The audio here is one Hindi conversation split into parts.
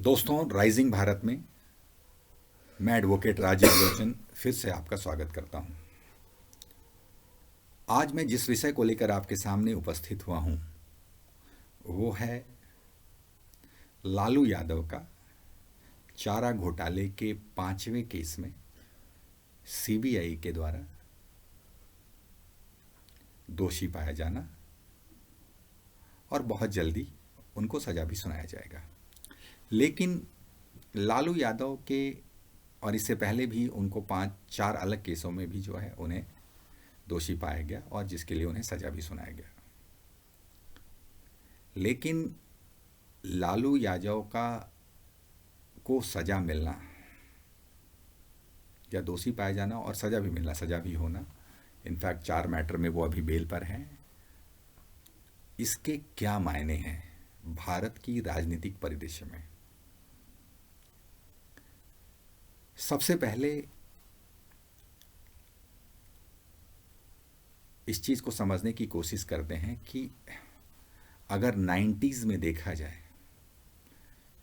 दोस्तों, राइजिंग भारत में मैं एडवोकेट राजीव लोचन फिर से आपका स्वागत करता हूं। आज मैं जिस विषय को लेकर आपके सामने उपस्थित हुआ हूं वो है लालू यादव का चारा घोटाले के 5वें केस में सीबीआई के द्वारा दोषी पाया जाना और बहुत जल्दी उनको सजा भी सुनाया जाएगा। लेकिन लालू यादव के और इससे पहले भी उनको 5-4 अलग केसों में भी जो है उन्हें दोषी पाया गया और जिसके लिए उन्हें सजा भी सुनाया गया। लेकिन लालू यादव का को सजा मिलना या दोषी पाया जाना और सजा भी मिलना, सजा भी होना, इनफैक्ट 4 मैटर में वो अभी बेल पर हैं, इसके क्या मायने हैं भारत की राजनीतिक परिदृश्य में। सबसे पहले इस चीज़ को समझने की कोशिश करते हैं कि अगर 90s में देखा जाए,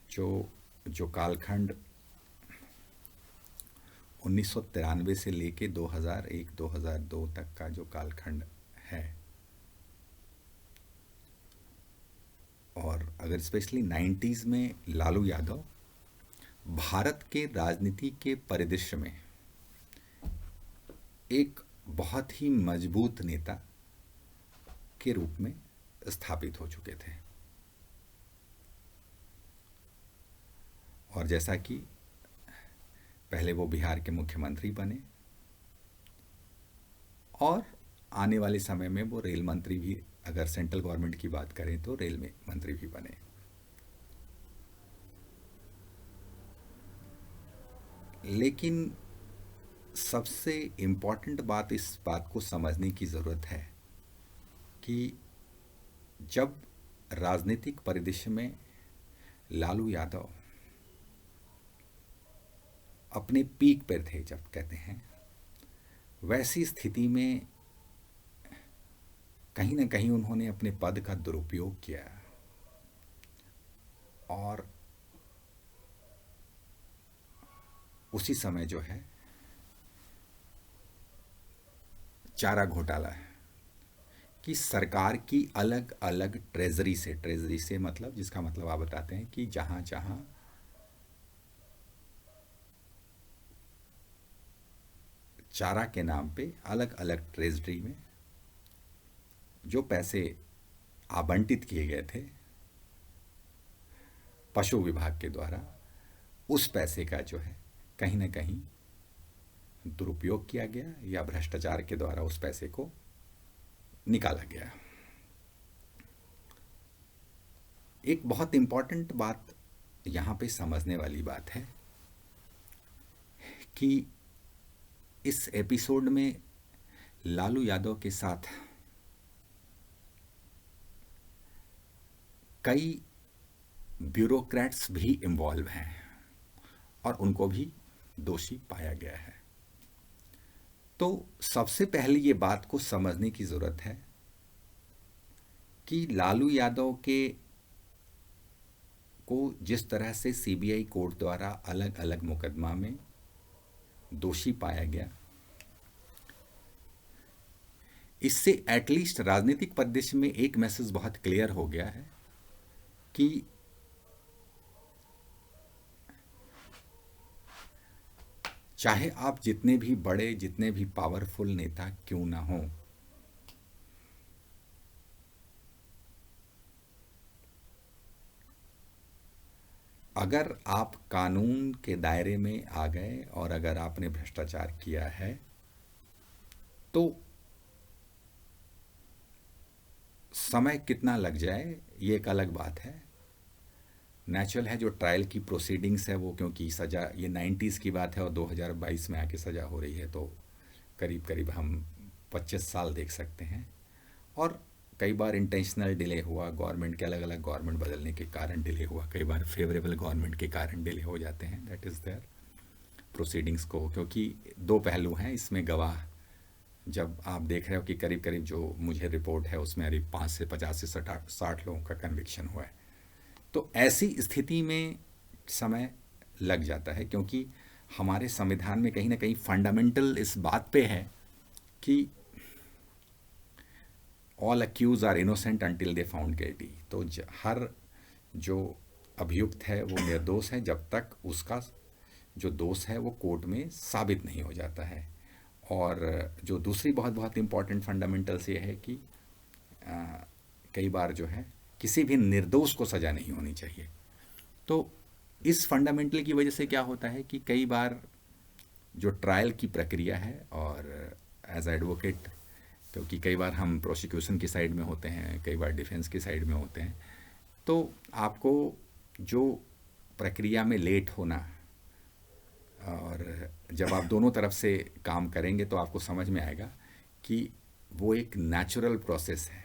जो जो कालखंड 1993 से लेके 2001-2002 तक का जो कालखंड है, और अगर स्पेशली 90s में लालू यादव भारत के राजनीति के परिदृश्य में एक बहुत ही मजबूत नेता के रूप में स्थापित हो चुके थे। और जैसा कि पहले वो बिहार के मुख्यमंत्री बने और आने वाले समय में वो रेल मंत्री भी, अगर सेंट्रल गवर्नमेंट की बात करें तो रेल में मंत्री भी बने। लेकिन सबसे इम्पॉर्टेंट बात, इस बात को समझने की ज़रूरत है कि जब राजनीतिक परिदृश्य में लालू यादव अपने पीक पर थे, जब कहते हैं, वैसी स्थिति में कहीं ना कहीं उन्होंने अपने पद का दुरुपयोग किया और उसी समय जो है चारा घोटाला है कि सरकार की अलग अलग ट्रेजरी से मतलब, जिसका मतलब आप बताते हैं कि जहां जहां चारा के नाम पे अलग अलग ट्रेजरी में जो पैसे आवंटित किए गए थे पशु विभाग के द्वारा, उस पैसे का जो है कहीं ना कहीं दुरुपयोग किया गया या भ्रष्टाचार के द्वारा उस पैसे को निकाला गया। एक बहुत इंपॉर्टेंट बात यहां पे समझने वाली बात है कि इस एपिसोड में लालू यादव के साथ कई ब्यूरोक्रेट्स भी इन्वॉल्व हैं और उनको भी दोषी पाया गया है। तो सबसे पहले ये बात को समझने की ज़रूरत है कि लालू यादव के को जिस तरह से सीबीआई कोर्ट द्वारा अलग अलग मुकदमा में दोषी पाया गया, इससे एटलीस्ट राजनीतिक परिदृश्य में एक मैसेज बहुत क्लियर हो गया है कि चाहे आप जितने भी बड़े, जितने भी पावरफुल नेता क्यों ना हों, अगर आप कानून के दायरे में आ गए और अगर आपने भ्रष्टाचार किया है तो समय कितना लग जाए ये एक अलग बात है। नेचुरल है, जो ट्रायल की प्रोसीडिंग्स है वो, क्योंकि सज़ा ये 90s की बात है और 2022 में आके सज़ा हो रही है, तो करीब करीब हम 25 साल देख सकते हैं। और कई बार इंटेंशनल डिले हुआ, गवर्नमेंट के अलग अलग गवर्नमेंट बदलने के कारण डिले हुआ, कई बार फेवरेबल गवर्नमेंट के कारण डिले हो जाते हैं। दैट इज़ देयर प्रोसीडिंग्स को, क्योंकि दो पहलू हैं इसमें। गवाह, जब आप देख रहे हो कि करीब करीब जो मुझे रिपोर्ट है उसमें अभी 5 से 50 से 60 लोगों का कन्विक्शन हुआ है, तो ऐसी स्थिति में समय लग जाता है, क्योंकि हमारे संविधान में कहीं ना कहीं फंडामेंटल इस बात पे है कि all accused are innocent until they found guilty. तो हर जो अभियुक्त है वो निर्दोष है जब तक उसका जो दोष है वो कोर्ट में साबित नहीं हो जाता है। और जो दूसरी बहुत बहुत इम्पॉर्टेंट फंडामेंटल्स ये है कि कई बार जो है किसी भी निर्दोष को सज़ा नहीं होनी चाहिए। तो इस फंडामेंटल की वजह से क्या होता है कि कई बार जो ट्रायल की प्रक्रिया है, और एज एडवोकेट, क्योंकि कई बार हम प्रोसिक्यूशन की साइड में होते हैं, कई बार डिफेंस की साइड में होते हैं, तो आपको जो प्रक्रिया में लेट होना, और जब आप दोनों तरफ से काम करेंगे तो आपको समझ में आएगा कि वो एक नेचुरल प्रोसेस है।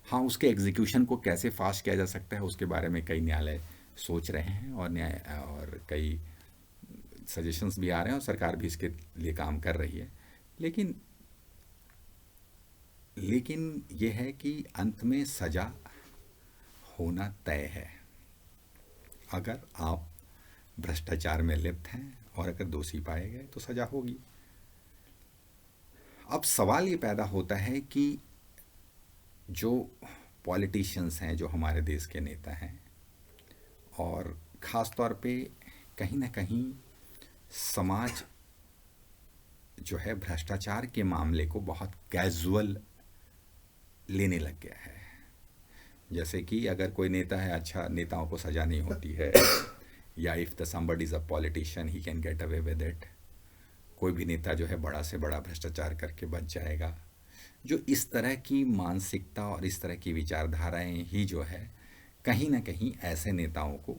हाँ, उसके एग्जीक्यूशन को कैसे फास्ट किया जा सकता है उसके बारे में कई न्यायालय सोच रहे हैं, और कई सजेशंस भी आ रहे हैं, और सरकार भी इसके लिए काम कर रही है। लेकिन ये है कि अंत में सज़ा होना तय है। अगर आप भ्रष्टाचार में लिप्त हैं और अगर दोषी पाए गए तो सज़ा होगी। अब सवाल ये पैदा होता है कि जो पॉलिटिशियंस हैं, जो हमारे देश के नेता हैं, और ख़ास तौर पे कहीं ना कहीं समाज जो है भ्रष्टाचार के मामले को बहुत कैजुअल लेने लग गया है। जैसे कि अगर कोई नेता है, अच्छा, नेताओं को सज़ा नहीं होती है, या if the somebody is a politician he can get away with it, कोई भी नेता जो है बड़ा से बड़ा भ्रष्टाचार करके बच जाएगा। जो इस तरह की मानसिकता और इस तरह की विचारधाराएं ही जो है कहीं ना कहीं ऐसे नेताओं को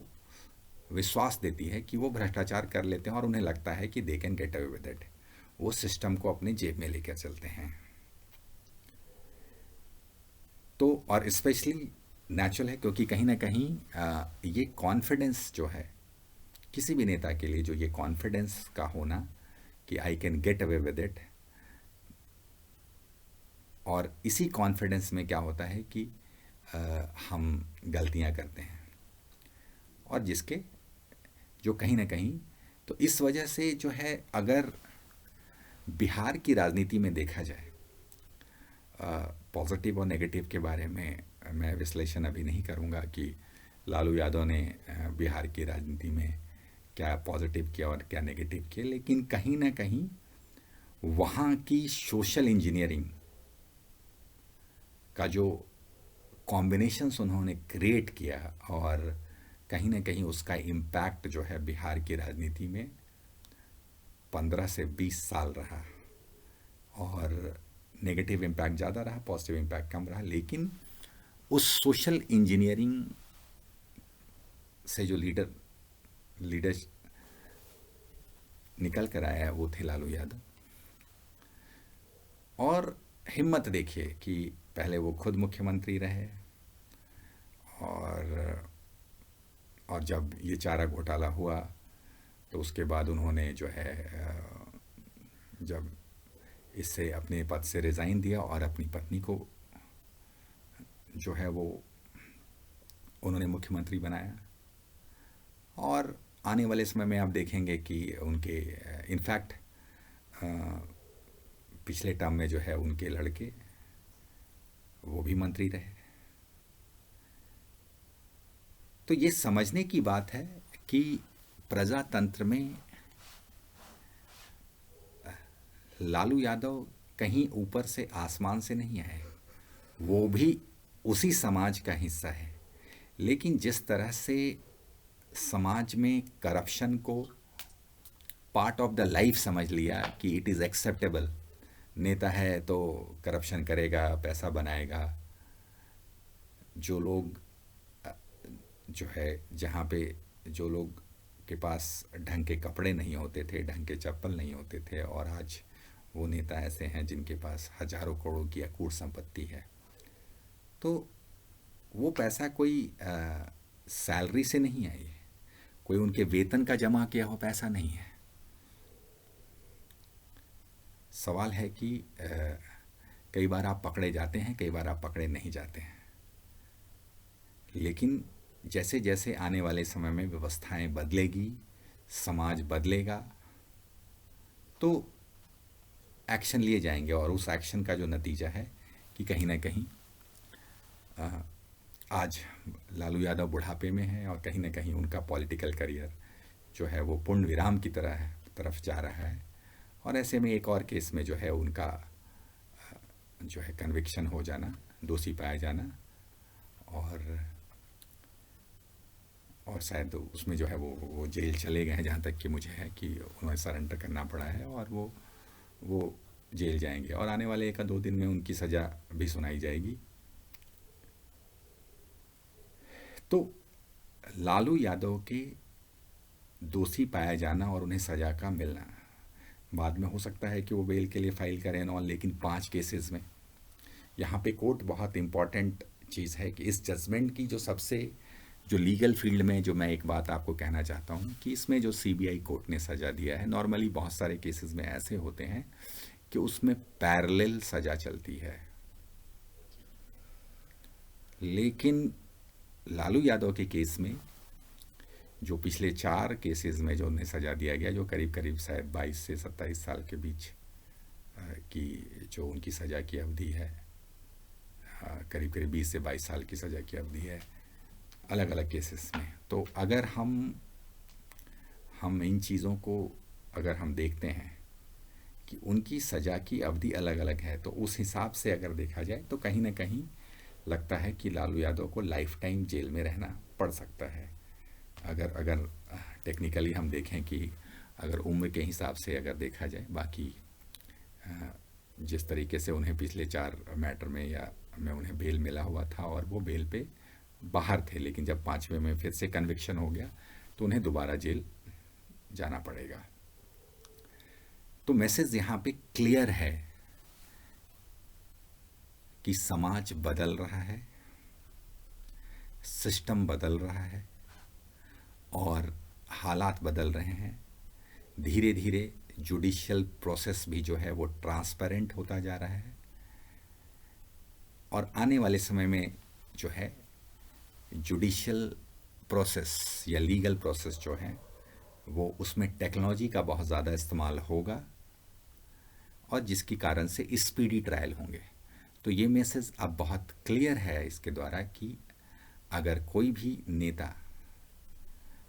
विश्वास देती है कि वो भ्रष्टाचार कर लेते हैं और उन्हें लगता है कि they can get away with it. वो सिस्टम को अपनी जेब में लेकर चलते हैं। तो और स्पेशली नेचुरल है, क्योंकि कहीं ना कहीं ये कॉन्फिडेंस जो है किसी भी नेता के लिए, जो ये कॉन्फिडेंस का होना कि I can get away with it, और इसी कॉन्फिडेंस में क्या होता है कि हम गलतियां करते हैं, और जिसके जो कहीं ना कहीं, तो इस वजह से जो है अगर बिहार की राजनीति में देखा जाए, पॉजिटिव और नेगेटिव के बारे में मैं विश्लेषण अभी नहीं करूंगा कि लालू यादव ने बिहार की राजनीति में क्या पॉजिटिव किया और क्या नेगेटिव किया, लेकिन कहीं ना कहीं वहाँ की सोशल इंजीनियरिंग का जो कॉम्बिनेशंस उन्होंने क्रिएट किया, और कहीं ना कहीं उसका इम्पैक्ट जो है बिहार की राजनीति में 15 से 20 साल रहा, और नेगेटिव इम्पैक्ट ज़्यादा रहा, पॉजिटिव इम्पैक्ट कम रहा। लेकिन उस सोशल इंजीनियरिंग से जो लीडर्स निकल कर आया है वो थे लालू यादव। और हिम्मत देखिए कि पहले वो खुद मुख्यमंत्री रहे, और जब ये चारा घोटाला हुआ तो उसके बाद उन्होंने जो है जब इससे अपने पद से रिज़ाइन दिया और अपनी पत्नी को जो है वो उन्होंने मुख्यमंत्री बनाया। और आने वाले समय में आप देखेंगे कि उनके इनफैक्ट पिछले टर्म में जो है उनके लड़के वो भी मंत्री रहे। तो ये समझने की बात है कि प्रजातंत्र में लालू यादव कहीं ऊपर से आसमान से नहीं आए, वो भी उसी समाज का हिस्सा है। लेकिन जिस तरह से समाज में करप्शन को पार्ट ऑफ द लाइफ समझ लिया कि इट इज़ एक्सेप्टेबल, नेता है तो करप्शन करेगा, पैसा बनाएगा, जो लोग जो है जहाँ पे जो लोग के पास ढंग के कपड़े नहीं होते थे, ढंग के चप्पल नहीं होते थे, और आज वो नेता ऐसे हैं जिनके पास हजारों करोड़ों की अकूट संपत्ति है। तो वो पैसा कोई सैलरी से नहीं आई है, कोई उनके वेतन का जमा किया हुआ पैसा नहीं है। सवाल है कि कई बार आप पकड़े जाते हैं, कई बार आप पकड़े नहीं जाते हैं, लेकिन जैसे जैसे आने वाले समय में व्यवस्थाएं बदलेगी, समाज बदलेगा, तो एक्शन लिए जाएंगे, और उस एक्शन का जो नतीजा है कि कहीं ना कहीं आज लालू यादव बुढ़ापे में है और कहीं ना कहीं उनका पॉलिटिकल करियर जो है वो पूर्ण विराम की तरफ जा रहा है। और ऐसे में एक और केस में जो है उनका जो है कन्विक्शन हो जाना, दोषी पाया जाना, और शायद उसमें जो है वो जेल चले गए हैं, जहाँ तक कि मुझे है कि उन्हें सरेंडर करना पड़ा है, और वो जेल जाएंगे और आने वाले 1 या 2 दिन में उनकी सज़ा भी सुनाई जाएगी। तो लालू यादव के दोषी पाया जाना और उन्हें सज़ा का मिलना, बाद में हो सकता है कि वो बेल के लिए फ़ाइल करें और, लेकिन 5 केसेस में यहाँ पे कोर्ट बहुत इम्पॉर्टेंट चीज़ है कि इस जजमेंट की जो लीगल फील्ड में जो मैं एक बात आपको कहना चाहता हूँ कि इसमें जो सीबीआई कोर्ट ने सज़ा दिया है, नॉर्मली बहुत सारे केसेस में ऐसे होते हैं कि उसमें पैरेलल सज़ा चलती है, लेकिन लालू यादव के केस में जो पिछले 4 केसेस में जो उन्हें सज़ा दिया गया, जो करीब करीब शायद 22 से 27 साल के बीच की जो उनकी सज़ा की अवधि है, करीब करीब 20 से 22 साल की सज़ा की अवधि है अलग अलग केसेस में। तो अगर हम इन चीज़ों को अगर हम देखते हैं कि उनकी सज़ा की अवधि अलग अलग है, तो उस हिसाब से अगर देखा जाए तो कहीं ना कहीं लगता है कि लालू यादव को लाइफ टाइम जेल में रहना पड़ सकता है। अगर टेक्निकली हम देखें कि अगर उम्र के हिसाब से अगर देखा जाए, बाकी जिस तरीके से उन्हें पिछले 4 मैटर में उन्हें बेल मिला हुआ था और वो बेल पे बाहर थे, लेकिन जब 5वें में फिर से कन्विक्शन हो गया तो उन्हें दोबारा जेल जाना पड़ेगा। तो मैसेज यहाँ पे क्लियर है कि समाज बदल रहा है, सिस्टम बदल रहा है और हालात बदल रहे हैं। धीरे धीरे जुडिशियल प्रोसेस भी जो है वो ट्रांसपेरेंट होता जा रहा है, और आने वाले समय में जो है जुडिशियल प्रोसेस या लीगल प्रोसेस जो है वो उसमें टेक्नोलॉजी का बहुत ज़्यादा इस्तेमाल होगा, और जिसके कारण से स्पीडी ट्रायल होंगे। तो ये मैसेज अब बहुत क्लियर है इसके द्वारा कि अगर कोई भी नेता,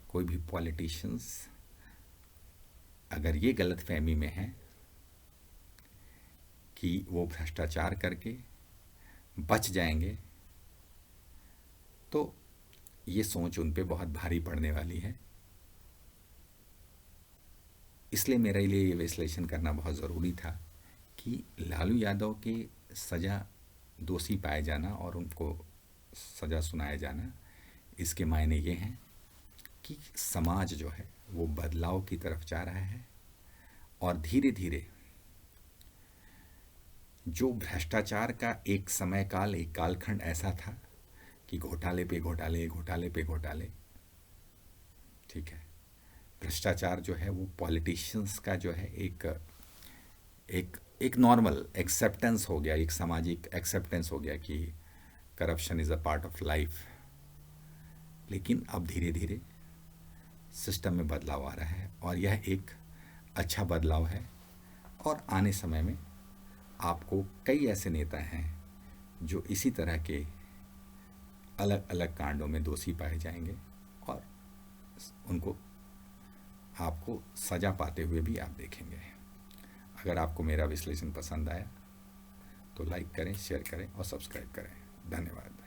कोई भी पॉलिटिशियंस अगर ये गलतफहमी में है कि वो भ्रष्टाचार करके बच जाएंगे, तो ये सोच उन पे बहुत भारी पड़ने वाली है। इसलिए मेरे लिए ये विश्लेषण करना बहुत ज़रूरी था कि लालू यादव के सज़ा, दोषी पाए जाना और उनको सज़ा सुनाया जाना, इसके मायने ये हैं कि समाज जो है वो बदलाव की तरफ जा रहा है, और धीरे धीरे जो भ्रष्टाचार का एक समय काल, एक कालखंड ऐसा था कि घोटाले पे घोटाले, घोटाले पे घोटाले, ठीक है, भ्रष्टाचार जो है वो पॉलिटिशियंस का जो है एक नॉर्मल एक्सेप्टेंस हो गया, एक सामाजिक एक्सेप्टेंस हो गया कि corruption is a part of life. लेकिन अब धीरे धीरे सिस्टम में बदलाव आ रहा है, और यह एक अच्छा बदलाव है, और आने समय में आपको कई ऐसे नेता हैं जो इसी तरह के अलग अलग कांडों में दोषी पाए जाएंगे, और उनको आपको सज़ा पाते हुए भी आप देखेंगे। अगर आपको मेरा विश्लेषण पसंद आया तो लाइक करें, शेयर करें और सब्सक्राइब करें। धन्यवाद।